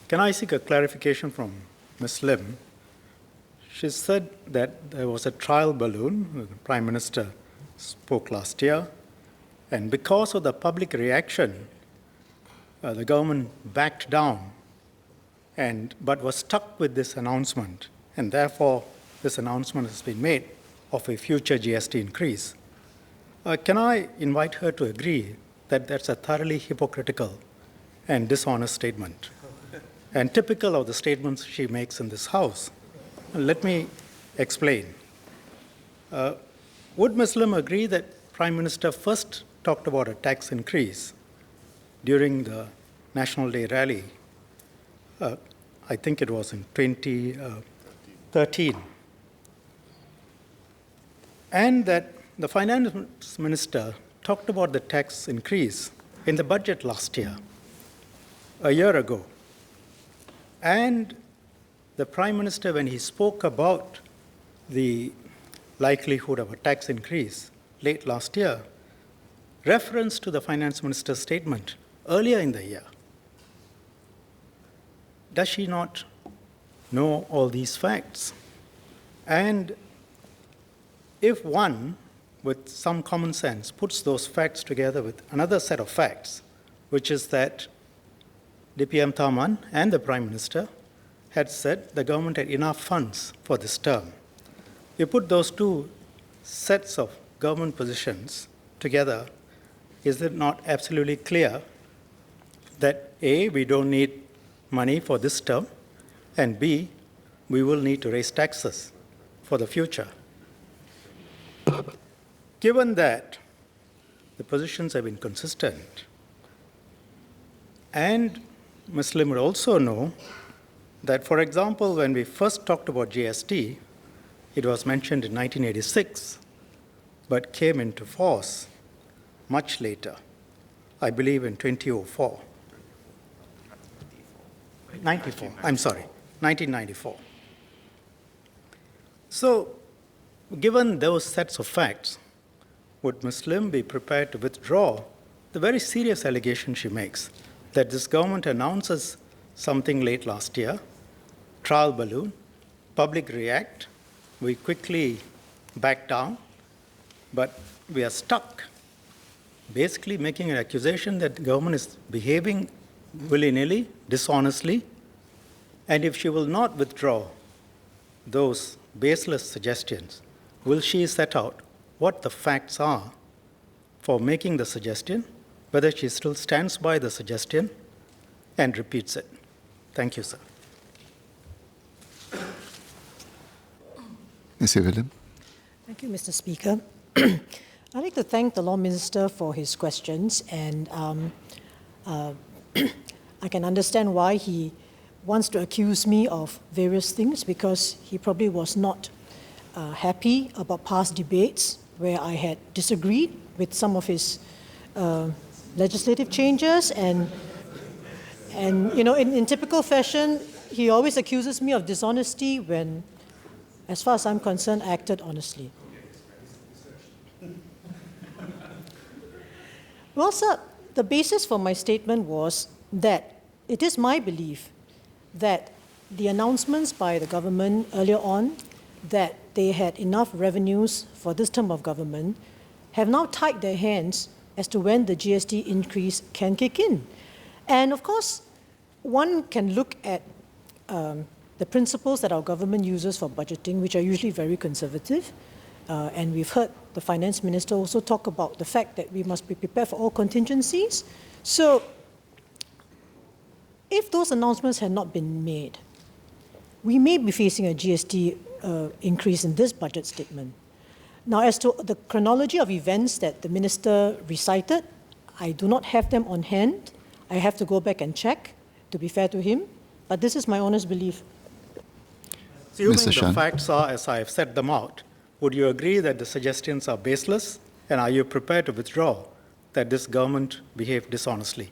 Can I seek a clarification from Ms. Lim? She said that there was a trial balloon. The Prime Minister spoke last year, and because of the public reaction, the government backed down, but was stuck with this announcement, and therefore this announcement has been made of a future GST increase. Can I invite her to agree that that's a thoroughly hypocritical and dishonest statement, and typical of the statements she makes in this House? Let me explain. Would Ms. Lim agree that Prime Minister first talked about a tax increase during the National Day rally? I think it was in 2013. And that the Finance Minister talked about the tax increase in the budget last year, a year ago. And the Prime Minister, when he spoke about the likelihood of a tax increase late last year, reference to the Finance Minister's statement earlier in the year. Does she not know all these facts? And if one, with some common sense, puts those facts together with another set of facts, which is that DPM Tharman and the Prime Minister had said the government had enough funds for this term. You put those two sets of government positions together, is it not absolutely clear that A, we don't need money for this term, and B, we will need to raise taxes for the future? Given that the positions have been consistent, and Ms. Lim would also know that, for example, when we first talked about GST, it was mentioned in 1986, but came into force much later, I believe in 2004. 1994. So, given those sets of facts, would Ms. Lim be prepared to withdraw the very serious allegation she makes that this government announces something late last year, trial balloon, public react, we quickly back down, but we are stuck, basically making an accusation that the government is behaving willy-nilly, dishonestly, and if she will not withdraw those baseless suggestions, will she set out what the facts are for making the suggestion, whether she still stands by the suggestion and repeats it? Thank you, sir. Ms. Sylvia Lim. Thank you, Mr. Speaker. I'd like to thank the Law Minister for his questions, and I can understand why he wants to accuse me of various things, because he probably was not happy about past debates where I had disagreed with some of his legislative changes, and you know, in typical fashion, he always accuses me of dishonesty when, as far as I'm concerned, I acted honestly. Well, sir, the basis for my statement was that it is my belief that the announcements by the government earlier on that they had enough revenues for this term of government have now tied their hands as to when the GST increase can kick in. And of course, one can look at the principles that our government uses for budgeting, which are usually very conservative. And we've heard the Finance Minister also talk about the fact that we must be prepared for all contingencies. So if those announcements had not been made, we may be facing a GST increase in this budget statement. Now, as to the chronology of events that the Minister recited, I do not have them on hand. I have to go back and check, to be fair to him, but this is my honest belief. Assuming the facts are as I have set them out, would you agree that the suggestions are baseless, and are you prepared to withdraw that this government behaved dishonestly?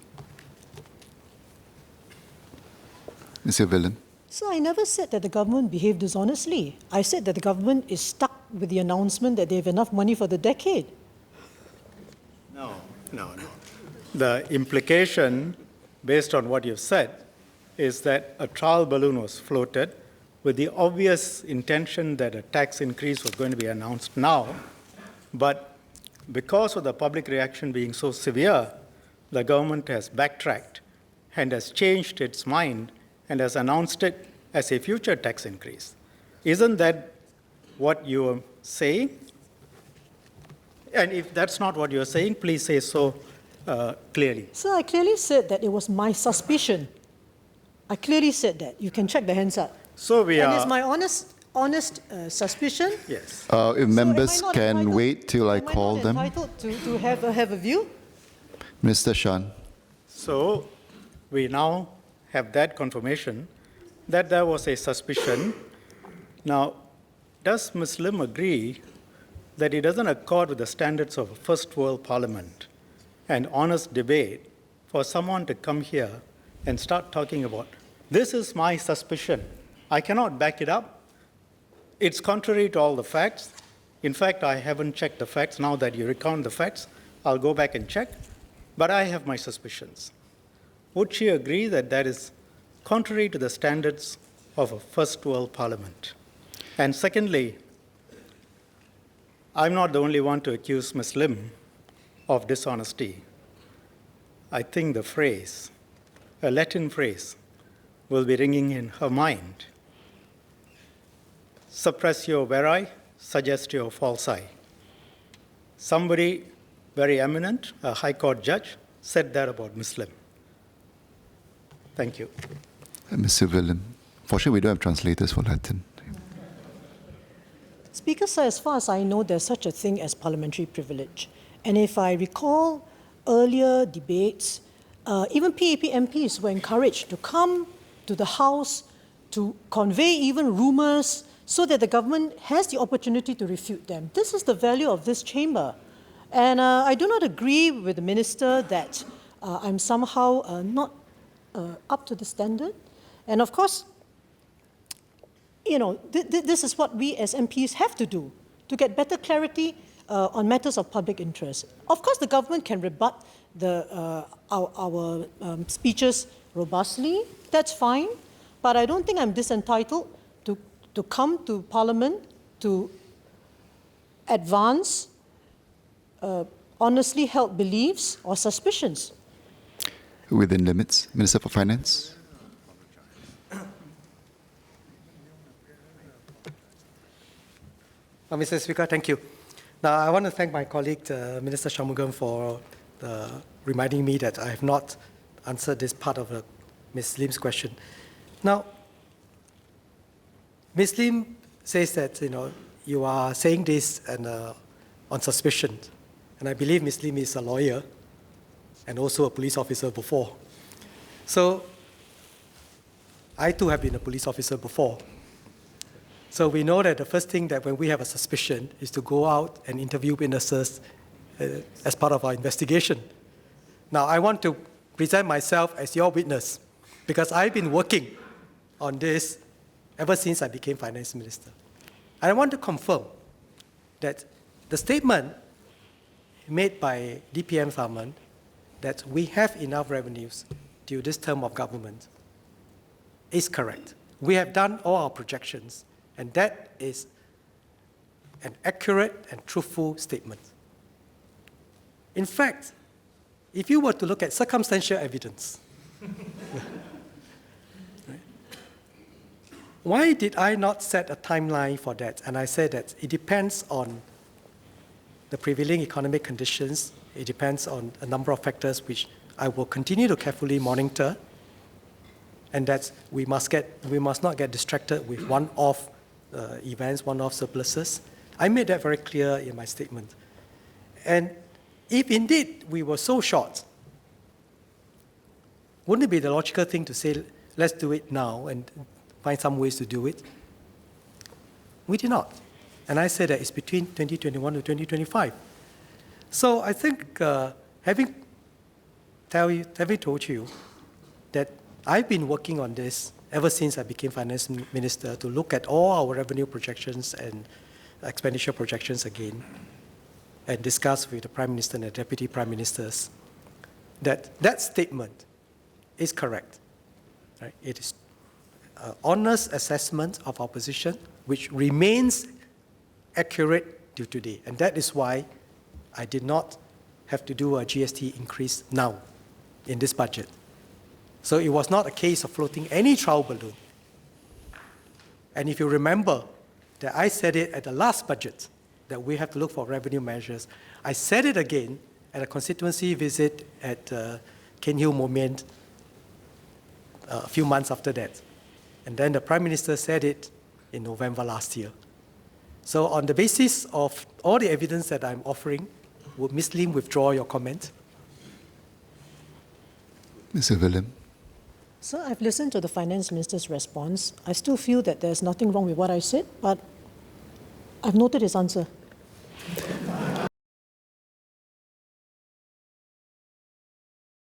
Ms. Sylvia Lim. So I never said that the government behaved dishonestly. I said that the government is stuck with the announcement that they have enough money for the decade. No. The implication, based on what you've said, is that a trial balloon was floated with the obvious intention that a tax increase was going to be announced now, but because of the public reaction being so severe, the government has backtracked and has changed its mind and has announced it as a future tax increase. Isn't that what you are saying? And if that's not what you're saying, please say so clearly. So I clearly said that it was my suspicion. I clearly said that. You can check the hands up. So we And are. it's my honest suspicion. Yes. If members So am I not can entitled- wait till I call Am I them. not entitled to have a view? Mr. Shan. So we now have that confirmation that there was a suspicion. Now, does Ms. Lim agree that it doesn't accord with the standards of a first world parliament and honest debate for someone to come here and start talking about, this is my suspicion, I cannot back it up, it's contrary to all the facts. In fact, I haven't checked the facts. Now that you recount the facts, I'll go back and check, but I have my suspicions. Would she agree that that is contrary to the standards of a first world parliament? And secondly, I'm not the only one to accuse Ms. Lim of dishonesty. I think the phrase, a Latin phrase, will be ringing in her mind. Suppressio veri, suggestio falsi. Somebody very eminent, a high court judge, said that about Ms. Lim. Thank you. Ms. Sylvia Lim. Fortunately, we don't have translators for Latin. Speaker, sir, as far as I know, there's such a thing as parliamentary privilege. And if I recall earlier debates, even PAP MPs were encouraged to come to the House to convey even rumors so that the government has the opportunity to refute them. This is the value of this chamber. And I do not agree with the minister that I'm somehow not up to the standard. And of course, you know, this is what we as MPs have to do to get better clarity on matters of public interest. Of course, the government can rebut our speeches robustly. That's fine. But I don't think I'm disentitled to come to Parliament to advance honestly held beliefs or suspicions. Within limits. Minister for Finance. Mr. Speaker, thank you. Now, I want to thank my colleague, Minister Shanmugam, for reminding me that I have not answered this part of Ms. Lim's question. Now, Ms. Lim says that you are saying this on suspicion, and I believe Ms. Lim is a lawyer and also a police officer before. So, I too have been a police officer before. So we know that the first thing that when we have a suspicion is to go out and interview witnesses as part of our investigation. Now, I want to present myself as your witness because I've been working on this ever since I became finance minister. And I want to confirm that the statement made by DPM government that we have enough revenues due this term of government is correct. We have done all our projections, and that is an accurate and truthful statement. In fact, if you were to look at circumstantial evidence, why did I not set a timeline for that? And I said that it depends on the prevailing economic conditions. It depends on a number of factors which I will continue to carefully monitor, and that we must not get distracted with one-off events, one-off surpluses. I made that very clear in my statement. And if indeed we were so short, wouldn't it be the logical thing to say, let's do it now and find some ways to do it? We did not. And I said that it's between 2021 to 2025. So I think having told you that I've been working on this ever since I became finance minister to look at all our revenue projections and expenditure projections again and discuss with the Prime Minister and the Deputy Prime Ministers that statement is correct. Right? It is honest assessment of our position, which remains accurate till today. And that is why I did not have to do a GST increase now in this budget. So it was not a case of floating any trial balloon. And if you remember that I said it at the last budget, that we have to look for revenue measures, I said it again at a constituency visit at Ken Hill Moment a few months after that. And then the Prime Minister said it in November last year. So on the basis of all the evidence that I'm offering, would Ms. Lim withdraw your comment? Ms. Sylvia Lim. Sir, I've listened to the Finance Minister's response. I still feel that there's nothing wrong with what I said, but I've noted his answer.